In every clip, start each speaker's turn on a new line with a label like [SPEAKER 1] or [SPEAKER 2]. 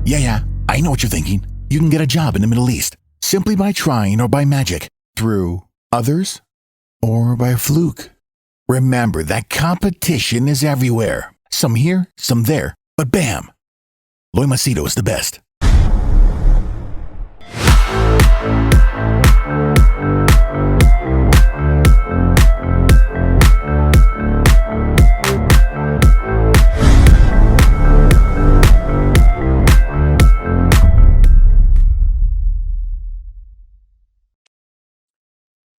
[SPEAKER 1] Yeah, I know what you're thinking. You can get a job in the Middle East simply by trying or by magic, through others or by fluke. Remember that competition is everywhere. Some here, some there, but bam! Loy Machedo is the best.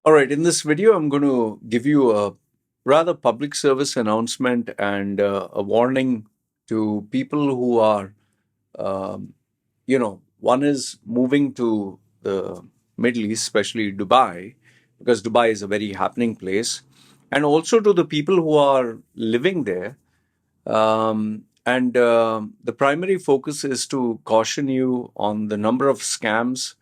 [SPEAKER 2] All right, in this video, I'm going to give you a rather public service announcement and a warning to people who are, one is moving to the Middle East, especially Dubai, because Dubai is a very happening place, and also to the people who are living there. The primary focus is to caution you on the number of scams,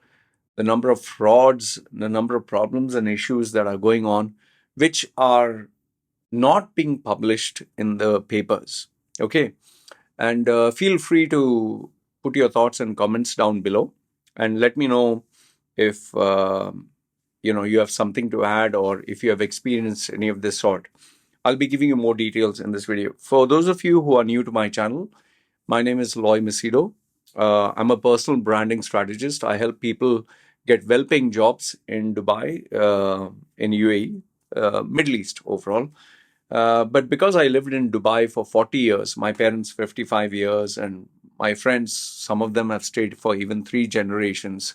[SPEAKER 2] the number of frauds, the number of problems and issues that are going on, which are not being published in the papers. Okay. And feel free to put your thoughts and comments down below and let me know if you have something to add or if you have experienced any of this sort. I'll be giving you more details in this video. For those of you who are new to my channel, my name is Loy Machedo. I'm a personal branding strategist. I help people get well-paying jobs in Dubai, in UAE, Middle East overall. But because I lived in Dubai for 40 years, my parents 55 years, and my friends, some of them have stayed for even 3 generations,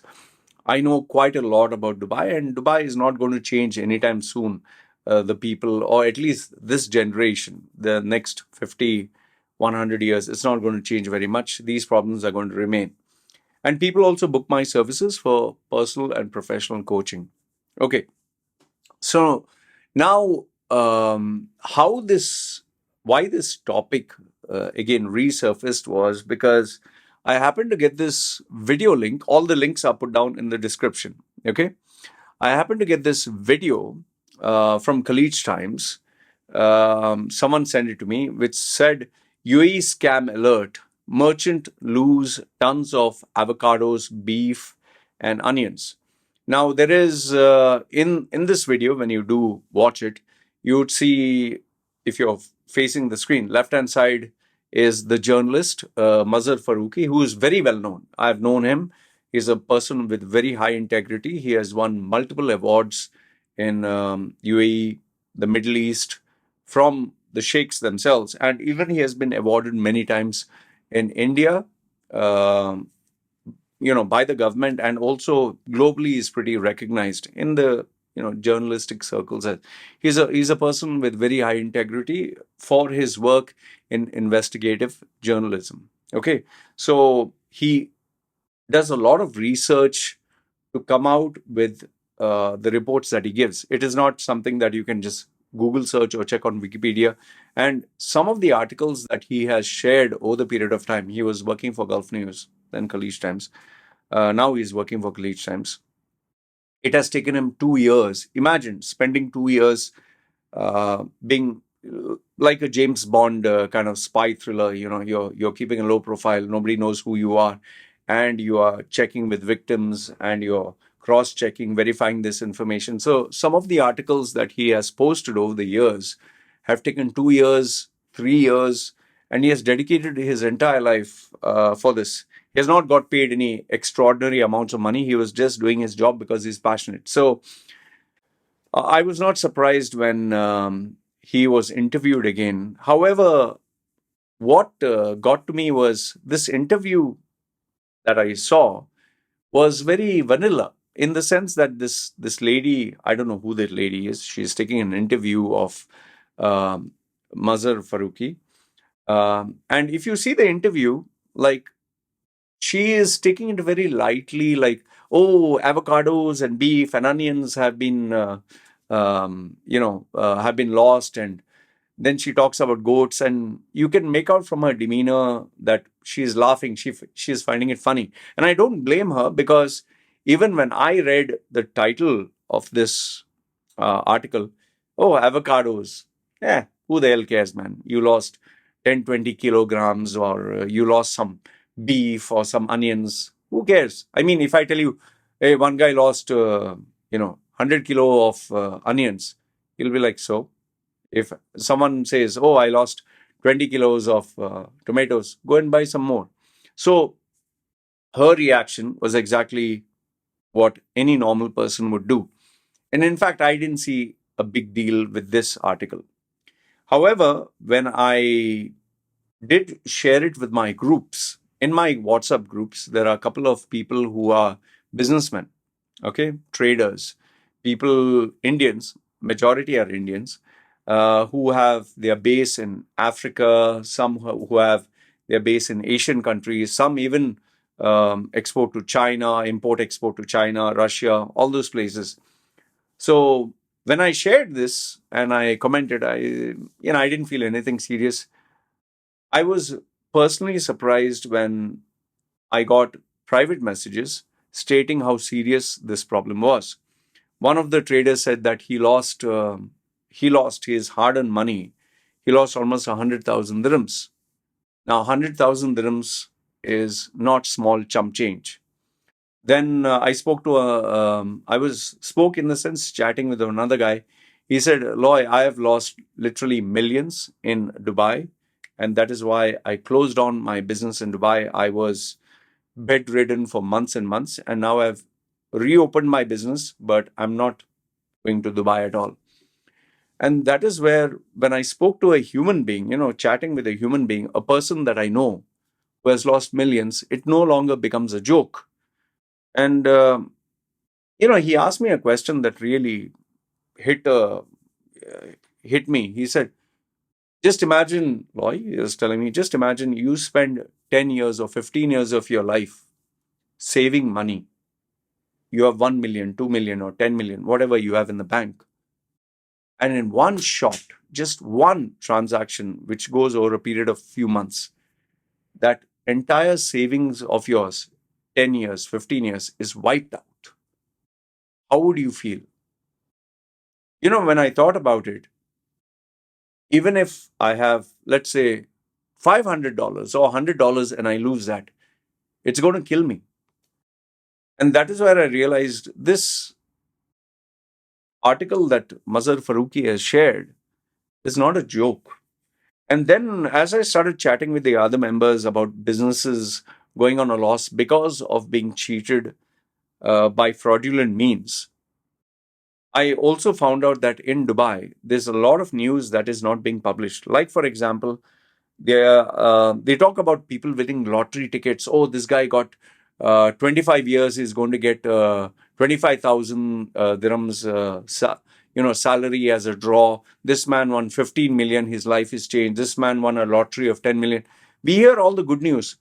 [SPEAKER 2] I know quite a lot about Dubai, and Dubai is not going to change anytime soon. The people, or at least this generation, the next 50, 100 years, it's not going to change very much. These problems are going to remain. And people also book my services for personal and professional coaching. Okay. So now, why this topic again resurfaced was because I happened to get this video link. All the links are put down in the description. Okay. I happened to get this video from Khaleej Times. Someone sent it to me, which said UAE scam alert. Merchant lose tons of avocados, beef, and onions. Now there is in this video, when you do watch it, you would see, if you're facing the screen, left hand side is the journalist Mazhar Farooqui, who is very well known. I've known him. He's a person with very high integrity. He has won multiple awards in UAE, the Middle East, from the sheikhs themselves, and even he has been awarded many times in India, by the government, and also globally is pretty recognized in the journalistic circles. He's a person with very high integrity for his work in investigative journalism. Okay, so he does a lot of research to come out with the reports that he gives. It is not something that you can just Google search or check on Wikipedia. And some of the articles that he has shared over the period of time, he was working for Gulf News, then Khaleej Times. Now he's working for Khaleej Times. It has taken him 2 years. Imagine spending 2 years being like a James Bond kind of spy thriller. You're keeping a low profile. Nobody knows who you are, and you are checking with victims, and you're cross-checking, verifying this information. So some of the articles that he has posted over the years have taken 2 years, 3 years, and he has dedicated his entire life for this. He has not got paid any extraordinary amounts of money. He was just doing his job because he's passionate. So I was not surprised when he was interviewed again. However, what got to me was this interview that I saw was very vanilla, in the sense that this lady, I don't know who that lady is. She's taking an interview of Mazhar Farooqui. And if you see the interview, like, she is taking it very lightly, like, oh, avocados and beef and onions have been, have been lost. And then she talks about goats, and you can make out from her demeanor that she's laughing. She's finding it funny. And I don't blame her, because even when I read the title of this article, oh, avocados, who the hell cares, man? You lost 10, 20 kilograms, or you lost some beef or some onions. Who cares? I mean, if I tell you, hey, one guy lost, 100 kilo of onions, you'll be like, so? If someone says, oh, I lost 20 kilos of tomatoes, go and buy some more. So her reaction was exactly what any normal person would do. And in fact, I didn't see a big deal with this article. However, when I did share it with my groups, in my WhatsApp groups, there are a couple of people who are businessmen, okay, traders, people, Indians, majority are Indians, who have their base in Africa, some who have their base in Asian countries, some even export to China, import export to China, Russia, all those places. So when I shared this and I commented, I didn't feel anything serious. I was personally surprised when I got private messages stating how serious this problem was. One of the traders said that he lost his hard-earned money. He lost almost 100,000 dirhams. Now, 100,000 dirhams is not small chump change. Then I spoke to spoke in the sense chatting with another guy. He said, Loy, I have lost literally millions in Dubai. And that is why I closed down my business in Dubai. I was bedridden for months and months. And now I've reopened my business, but I'm not going to Dubai at all. And that is where, when I spoke to a human being, chatting with a human being, a person that I know who has lost millions, it no longer becomes a joke. And he asked me a question that really hit uh, hit me. He said, "Just imagine, Loy," he was telling me, "just imagine you spend 10 years or 15 years of your life saving money. You have 1 million, 2 million, or 10 million, whatever you have in the bank, and in one shot, just one transaction, which goes over a period of few months, that entire savings of yours, 10 years, 15 years, is wiped out. How would you feel?" When I thought about it, even if I have, let's say, $500 or $100 and I lose that, it's going to kill me. And that is where I realized this article that Mazhar Farooqui has shared is not a joke. And then, as I started chatting with the other members about businesses going on a loss because of being cheated by fraudulent means, I also found out that in Dubai, there's a lot of news that is not being published. Like, for example, they talk about people winning lottery tickets. Oh, this guy got 25 years. He's going to get 25,000 dirhams, salary as a draw. This man won 15 million. His life is changed. This man won a lottery of 10 million. We hear all the good news,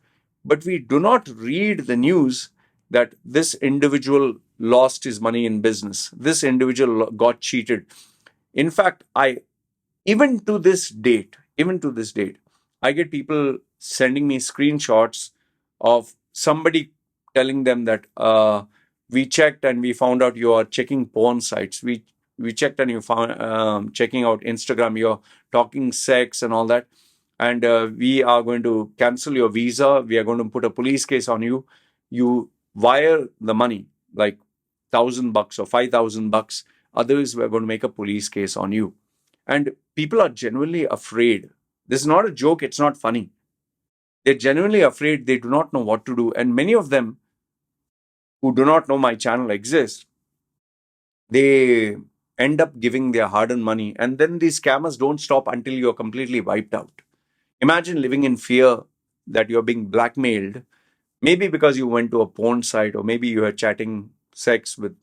[SPEAKER 2] but we do not read the news that this individual lost his money in business. This individual got cheated. In fact, even to this date, I get people sending me screenshots of somebody telling them that we checked and we found out you are checking porn sites. We checked and you found checking out Instagram. You're talking sex and all that, and we are going to cancel your visa. We are going to put a police case on you. You wire the money, like $1,000 or $5,000. Others, we're going to make a police case on you. And people are genuinely afraid. This is not a joke, it's not funny. They're genuinely afraid, they do not know what to do. And many of them who do not know my channel exists, they end up giving their hard earned money. And then these scammers don't stop until you're completely wiped out. Imagine living in fear that you're being blackmailed, maybe because you went to a porn site, or maybe you are chatting sex with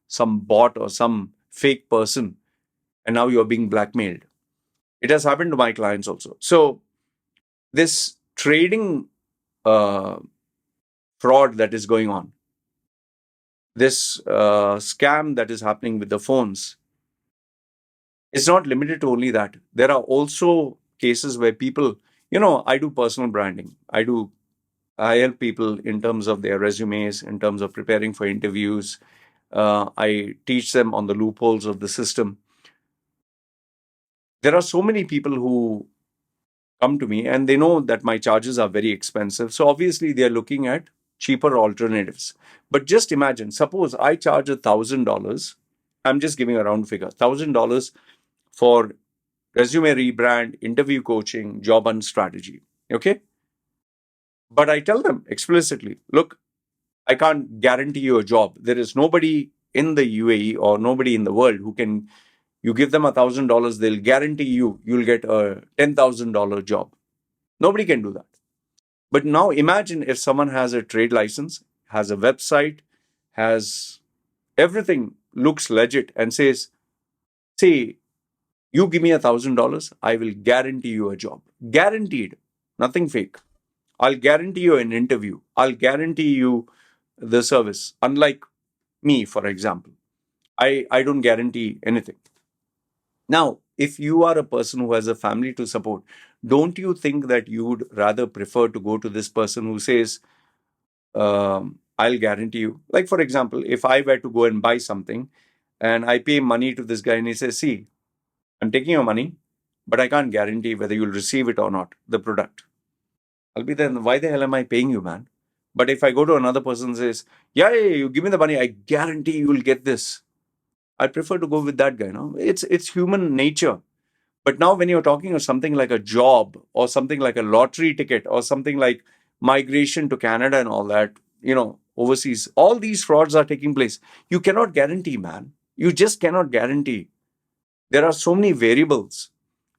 [SPEAKER 2] some bot or some fake person, and now you're being blackmailed. It has happened to my clients also. So, this trading uh, fraud that is going on, this scam that is happening with the phones, it's not limited to only that. There are also cases where people, I do personal branding. I help people in terms of their resumes, in terms of preparing for interviews. I teach them on the loopholes of the system. There are so many people who come to me and they know that my charges are very expensive. So obviously they are looking at cheaper alternatives. But just imagine, suppose I charge $1,000. I'm just giving a round figure, $1,000 for resume rebrand, interview coaching, job and strategy. Okay. But I tell them explicitly, look, I can't guarantee you a job. There is nobody in the UAE or nobody in the world who can, you give them $1,000, they'll guarantee you'll get a $10,000 job. Nobody can do that. But now imagine if someone has a trade license, has a website, has everything, looks legit, and says, say, you give me $1,000, I will guarantee you a job. Guaranteed. Nothing fake. I'll guarantee you an interview. I'll guarantee you the service. Unlike me, for example, I don't guarantee anything. Now, if you are a person who has a family to support, don't you think that you would rather prefer to go to this person who says, I'll guarantee you. Like, for example, if I were to go and buy something and I pay money to this guy and he says, see, I'm taking your money, but I can't guarantee whether you'll receive it or not, the product. I'll be then, why the hell am I paying you, man? But if I go to another person and says, yeah, you give me the money, I guarantee you will get this. I prefer to go with that guy. No, it's human nature. But now, when you're talking of something like a job or something like a lottery ticket or something like migration to Canada and all that, overseas, all these frauds are taking place. You cannot guarantee, man. You just cannot guarantee. There are so many variables,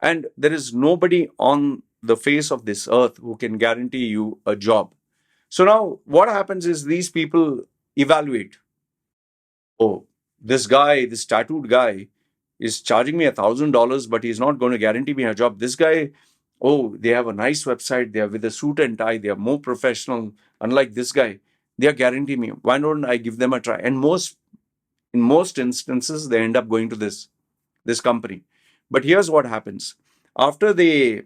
[SPEAKER 2] and there is nobody on the face of this earth who can guarantee you a job. So now, what happens is these people evaluate. Oh, this guy, this tattooed guy, is charging me $1,000, but he's not going to guarantee me a job. This guy, oh, they have a nice website. They are with a suit and tie. They are more professional. Unlike this guy, they are guaranteeing me. Why don't I give them a try? And in most instances, they end up going to this company. But here's what happens: after they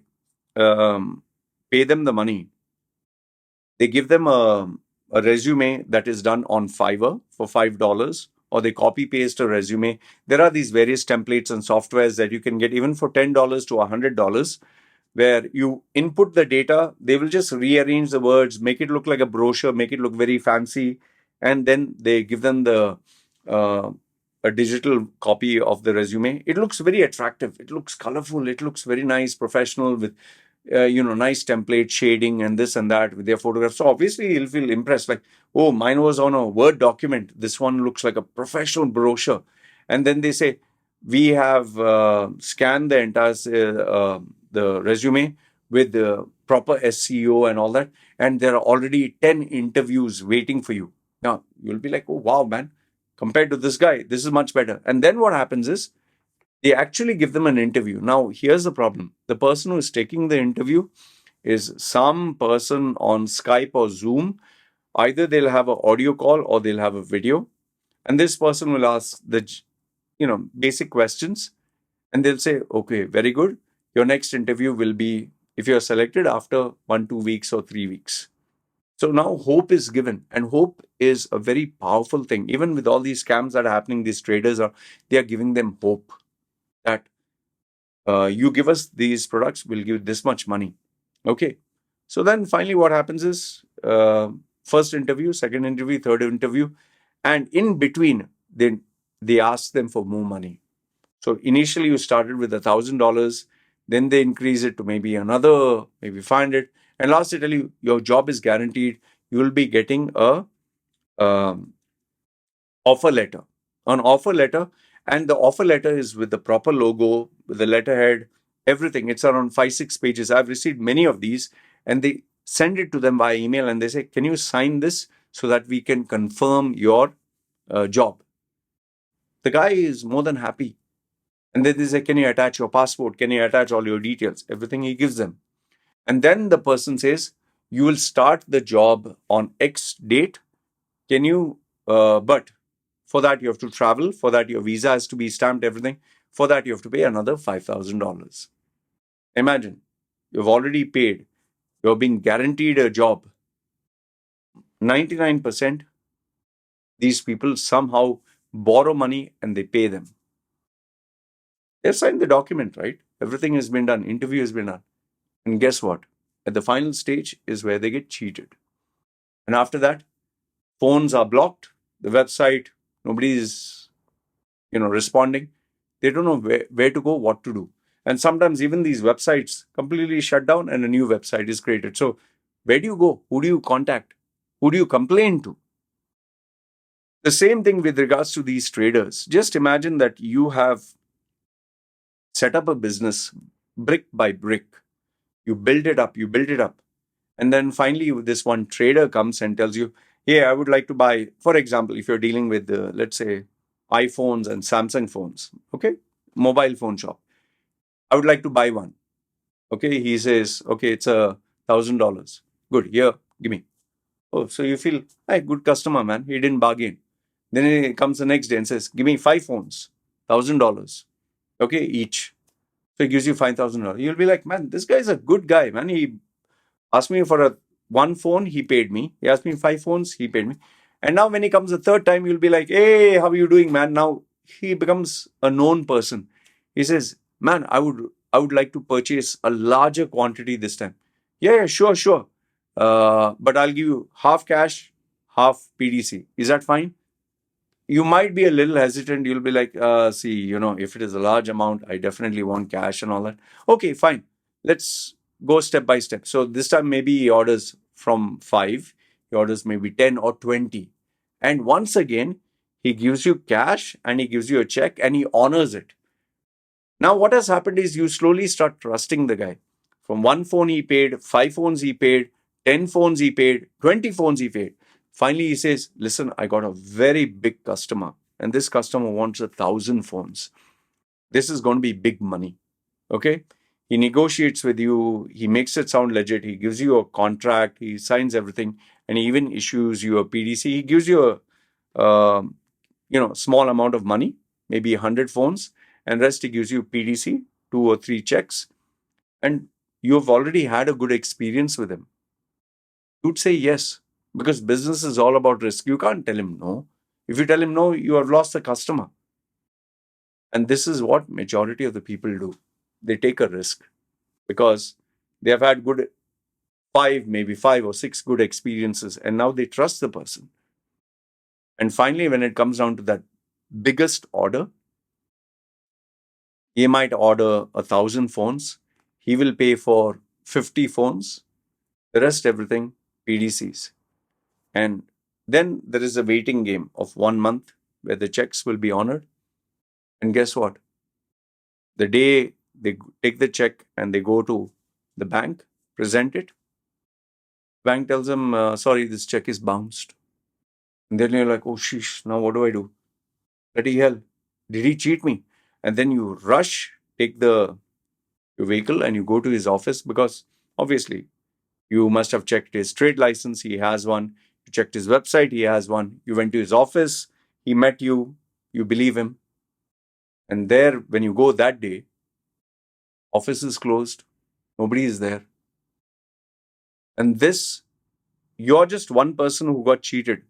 [SPEAKER 2] pay them the money, they give them a resume that is done on Fiverr for $5, or they copy paste a resume. There are these various templates and softwares that you can get even for $10 to $100, where you input the data. They will just rearrange the words, make it look like a brochure, make it look very fancy, and then they give them the uh, a digital copy of the resume. It looks very attractive. It looks colorful. It looks very nice, professional, with nice template shading and this and that with their photographs. So obviously he'll feel impressed. Like, oh, mine was on a Word document. This one looks like a professional brochure. And then they say, we have scanned the entire the resume with the proper SEO and all that, and there are already 10 interviews waiting for you. Now you'll be like, oh wow, man! Compared to this guy, this is much better. And then what happens is they actually give them an interview. Now, here's the problem: the person who is taking the interview is some person on Skype or Zoom. Either they'll have an audio call or they'll have a video, and this person will ask the basic questions, and they'll say, okay, very good. Your next interview will be, if you're selected, after 1, 2 weeks or 3 weeks. So now hope is given, and hope is a very powerful thing. Even with all these scams that are happening, these traders they are giving them hope that you give us these products, we'll give this much money. Okay. So then finally what happens is first interview, second interview, third interview, and in between they ask them for more money. So initially you started with $1,000, then they increase it to maybe another, maybe 500, and last they tell you your job is guaranteed. You will be getting a um, offer letter, an offer letter, and the offer letter is with the proper logo, with the letterhead, everything. It's around 5, 6 pages. I've received many of these, and they send it to them by email, and they say, "Can you sign this so that we can confirm your job?" The guy is more than happy, and then they say, "Can you attach your passport? Can you attach all your details?" Everything he gives them, and then the person says, "You will start the job on X date. Can you? But for that, you have to travel. For that, your visa has to be stamped, everything. For that, you have to pay another $5,000. Imagine, you've already paid. You're being guaranteed a job. 99%, these people somehow borrow money and they pay them. They've signed the document, right? Everything has been done. Interview has been done. And guess what? At the final stage is where they get cheated. And after that, phones are blocked. The website, nobody is, responding. They don't know where to go, what to do. And sometimes even these websites completely shut down and a new website is created. So where do you go? Who do you contact? Who do you complain to? The same thing with regards to these traders. Just imagine that you have set up a business brick by brick. You build it up, you build it up. And then finally, this one trader comes and tells you, hey, I would like to buy, for example, if you're dealing with, let's say, iPhones and Samsung phones, okay, mobile phone shop. I would like to buy one. Okay, he says, okay, it's $1,000. Good, here, give me. Oh, so you feel, hey, good customer, man. He didn't bargain. Then he comes the next day and says, give me 5 phones, $1,000. Okay, each. So he gives you $5,000. You'll be like, man, this guy's a good guy, man. He asked me for one phone, he paid me. He asked me 5 phones, he paid me. And now when he comes the third time, you'll be like, hey, how are you doing, man? Now he becomes a known person. He says, man, I would like to purchase a larger quantity this time. Yeah, sure, sure. But I'll give you half cash, half PDC. Is that fine? You might be a little hesitant. You'll be like, see, if it is a large amount, I definitely want cash and all that. Okay, fine. Let's go step by step. So this time, maybe he orders from 5, he orders maybe 10 or 20. And once again, he gives you cash and he gives you a check and he honors it. Now, what has happened is you slowly start trusting the guy. From one phone he paid, 5 phones he paid, 10 phones he paid, 20 phones he paid. Finally, he says, listen, I got a very big customer, and this customer wants 1,000 phones. This is going to be big money. Okay? He negotiates with you, he makes it sound legit, he gives you a contract, he signs everything, and he even issues you a PDC. He gives you a small amount of money, maybe 100 phones, and rest he gives you PDC, 2 or 3 checks, and you've already had a good experience with him. You'd say yes, because business is all about risk. You can't tell him no. If you tell him no, you have lost the customer. And this is what majority of the people do. They take a risk because they have had maybe 5 or 6 good experiences, and now they trust the person. And finally, when it comes down to that biggest order, he might order 1,000 phones. He will pay for 50 phones. The rest, everything, PDCs. And then there is a waiting game of 1 month where the checks will be honored. And guess what? The day they take the check and they go to the bank, present it, bank tells them, sorry, this check is bounced. And then you're like, oh, sheesh, now what do I do? Bloody hell, did he cheat me? And then you rush, take your vehicle and you go to his office because obviously you must have checked his trade license, he has one. You checked his website, he has one. You went to his office, he met you, you believe him. And there, when you go that day, office is closed, nobody is there. And this, you're just one person who got cheated.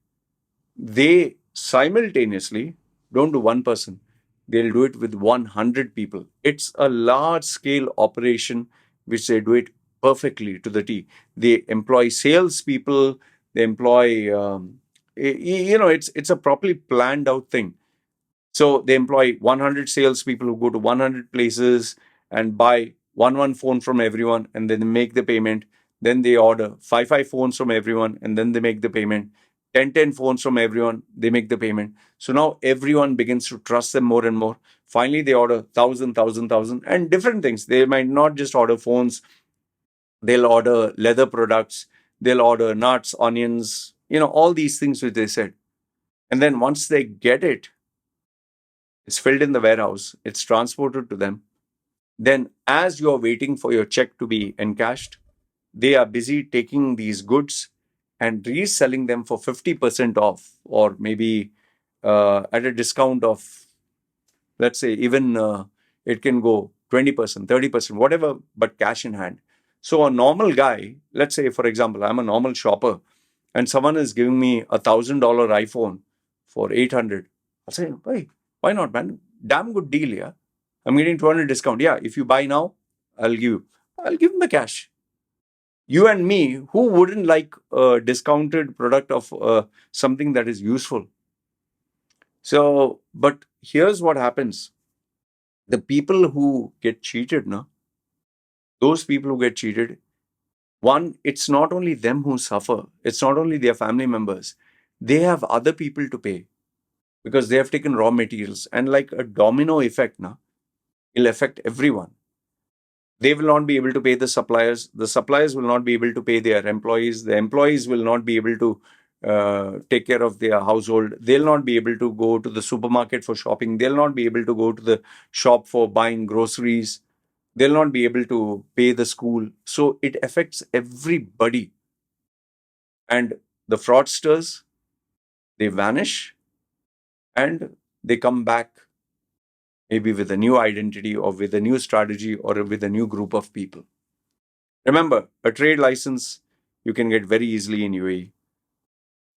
[SPEAKER 2] They simultaneously don't do one person, they'll do it with 100 people. It's a large scale operation which they do it perfectly to the T. They employ salespeople, they employ, it's a properly planned out thing. So they employ 100 salespeople who go to 100 places and buy one phone from everyone, and then they make the payment. Then they order five phones from everyone, and then they make the payment. 10 phones from everyone, they make the payment. So now everyone begins to trust them more and more. Finally, they order 1,000, and different things. They might not just order phones, they'll order leather products, they'll order nuts, onions, all these things which they said. And then once they get it, it's filled in the warehouse, it's transported to them. Then, as you're waiting for your check to be encashed, they are busy taking these goods and reselling them for 50% off, or maybe at a discount of, let's say, even it can go 20%, 30%, whatever, but cash in hand. So, a normal guy, let's say, for example, I'm a normal shopper and someone is giving me $1,000 iPhone for 800. I'll say, hey, why not, man? Damn good deal, yeah. I'm getting 200 discount. Yeah, if you buy now, I'll give you. I'll give them the cash. You and me, who wouldn't like a discounted product of something that is useful? So, but here's what happens: the people who get cheated, no, those people who get cheated, one, it's not only them who suffer, it's not only their family members, they have other people to pay because they have taken raw materials, and like a domino effect, now will affect everyone. They will not be able to pay the suppliers will not be able to pay their employees, the employees will not be able to take care of their household, they'll not be able to go to the supermarket for shopping, they'll not be able to go to the shop for buying groceries, they'll not be able to pay the school. So it affects everybody. And the fraudsters, they vanish and they come back maybe with a new identity or with a new strategy or with a new group of people. Remember, a trade license you can get very easily in UAE.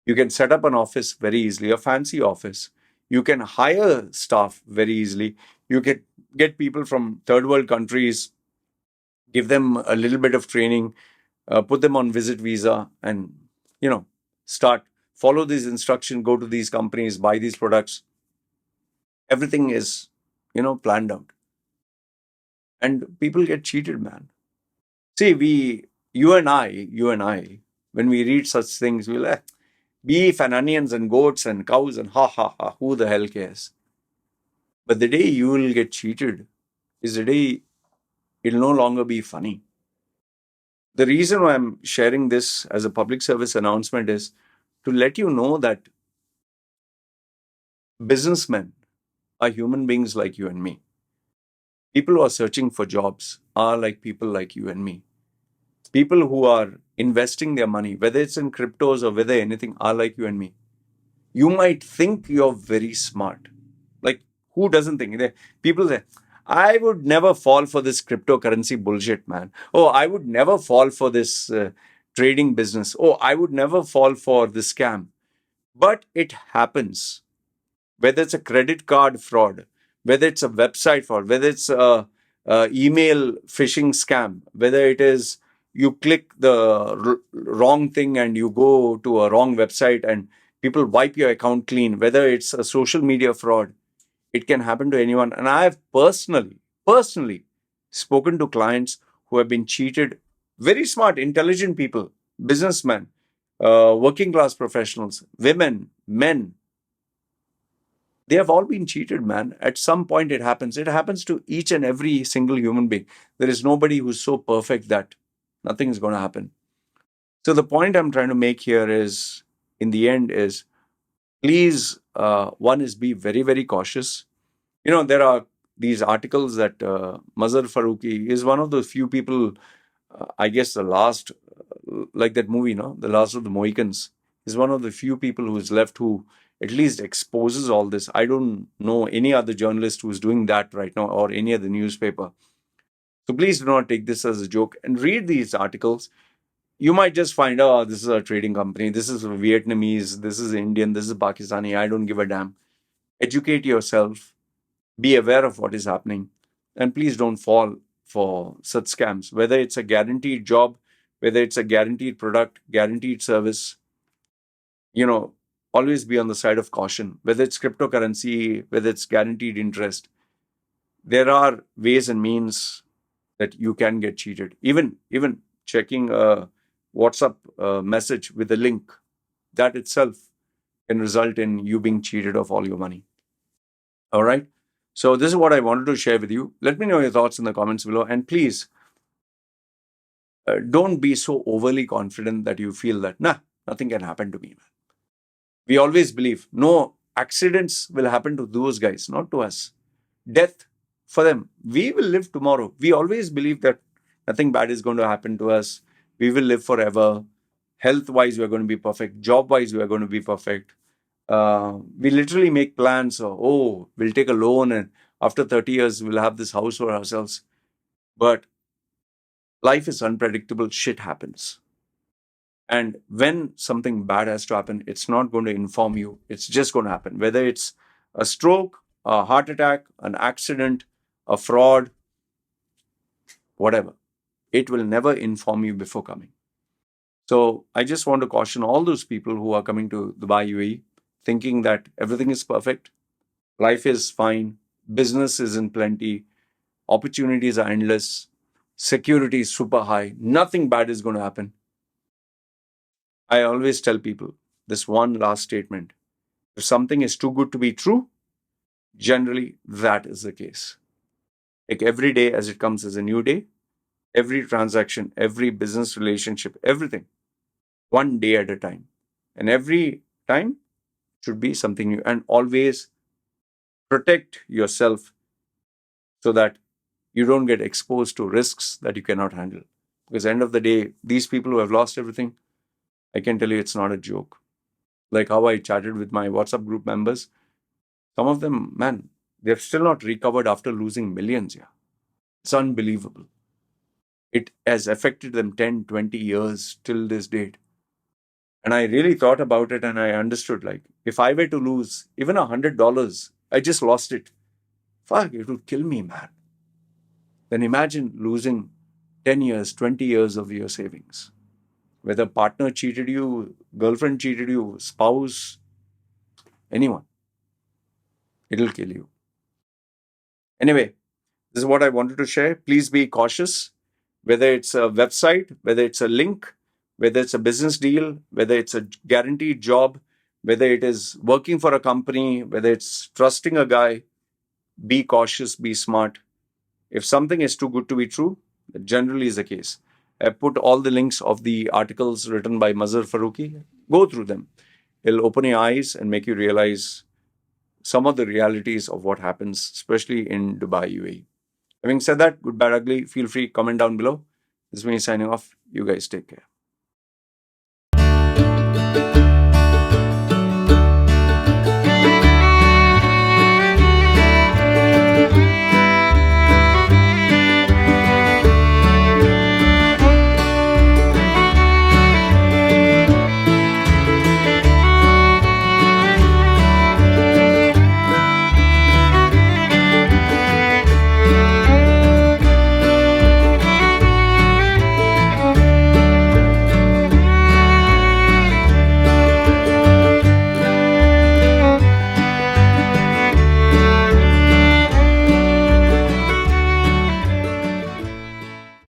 [SPEAKER 2] You can set up an office very easily, a fancy office. You can hire staff very easily. You can get people from third world countries, give them a little bit of training, put them on visit visa, and you know, start follow these instructions, go to these companies, buy these products. Everything is, planned out, and people get cheated, man. See, you and I, when we read such things, we'll beef and onions and goats and cows and ha ha ha, who the hell cares? But the day you will get cheated is the day it'll no longer be funny. The reason why I'm sharing this as a public service announcement is to let you know that businessmen are human beings like you and me. People who are searching for jobs are like people like you and me. People who are investing their money, whether it's in cryptos or whether anything, are like you and me. You might think you're very smart. Like, who doesn't think? People say, I would never fall for this cryptocurrency bullshit, man. Oh, I would never fall for this trading business. Oh, I would never fall for this scam. But it happens. Whether it's a credit card fraud, whether it's a website fraud, whether it's a email phishing scam, whether it is you click the wrong thing and you go to a wrong website and people wipe your account clean, whether it's a social media fraud, it can happen to anyone. And I have personally spoken to clients who have been cheated, very smart, intelligent people, businessmen, working class professionals, women, men, they have all been cheated, man. At some point, it happens. It happens to each and every single human being. There is nobody who's so perfect that nothing is going to happen. So the point I'm trying to make here is, in the end, is please, one is be very, very cautious. There are these articles that Mazhar Farooqui is one of those few people, I guess the last, like that movie, no? The Last of the Mohicans, is one of the few people who's left who at least exposes all this. I don't know any other journalist who's doing that right now or any other newspaper. So please do not take this as a joke and read these articles. You might just find, oh, this is a trading company, this is Vietnamese, this is Indian, this is Pakistani, I don't give a damn. Educate yourself, be aware of what is happening, and please don't fall for such scams. Whether it's a guaranteed job, whether it's a guaranteed product, guaranteed service, you know, always be on the side of caution. Whether it's cryptocurrency, whether it's guaranteed interest, there are ways and means that you can get cheated. Even checking a WhatsApp message with a link, that itself can result in you being cheated of all your money. All right. So this is what I wanted to share with you. Let me know your thoughts in the comments below, and please don't be so overly confident that you feel that nothing can happen to me. We always believe no accidents will happen to those guys, not to us. Death for them. We will live tomorrow. We always believe that nothing bad is going to happen to us. We will live forever. Health wise, we are going to be perfect. Job wise, we are going to be perfect. We literally make plans. Oh, we'll take a loan and after 30 years, we'll have this house for ourselves. But life is unpredictable. Shit happens. And when something bad has to happen, it's not going to inform you. It's just going to happen. Whether it's a stroke, a heart attack, an accident, a fraud, whatever. it will never inform you before coming. So I just want to caution all those people who are coming to Dubai, UAE, thinking that everything is perfect, life is fine, business is in plenty, opportunities are endless, security is super high, nothing bad is going to happen. I always tell people this one last statement: if something is too good to be true, generally that is the case. Like every day as it comes as a new day, every transaction, every business relationship, everything, one day at a time. And every time should be something new. And always protect yourself so that you don't get exposed to risks that you cannot handle. Because end of the day, these people who have lost everything, I can tell you it's not a joke. Like how I chatted with my WhatsApp group members, some of them, man, they've still not recovered after losing millions. Yeah. It's unbelievable. It has affected them 10, 20 years till this date. And I really thought about it and I understood, like, if I were to lose even $100, I just lost it. Fuck, it would kill me, man. Then imagine losing 10 years, 20 years of your savings. Whether partner cheated you, girlfriend cheated you, spouse, anyone, it'll kill you. Anyway, this is what I wanted to share. Please be cautious, whether it's a website, whether it's a link, whether it's a business deal, whether it's a guaranteed job, whether it is working for a company, whether it's trusting a guy. Be cautious, be smart. If something is too good to be true, that generally is the case. I put all the links of the articles written by Mazhar Farooqui. Go through them. It'll open your eyes and make you realize some of the realities of what happens, especially in Dubai, UAE. Having said that, good, bad, ugly, feel free, comment down below. This is me signing off. You guys take care.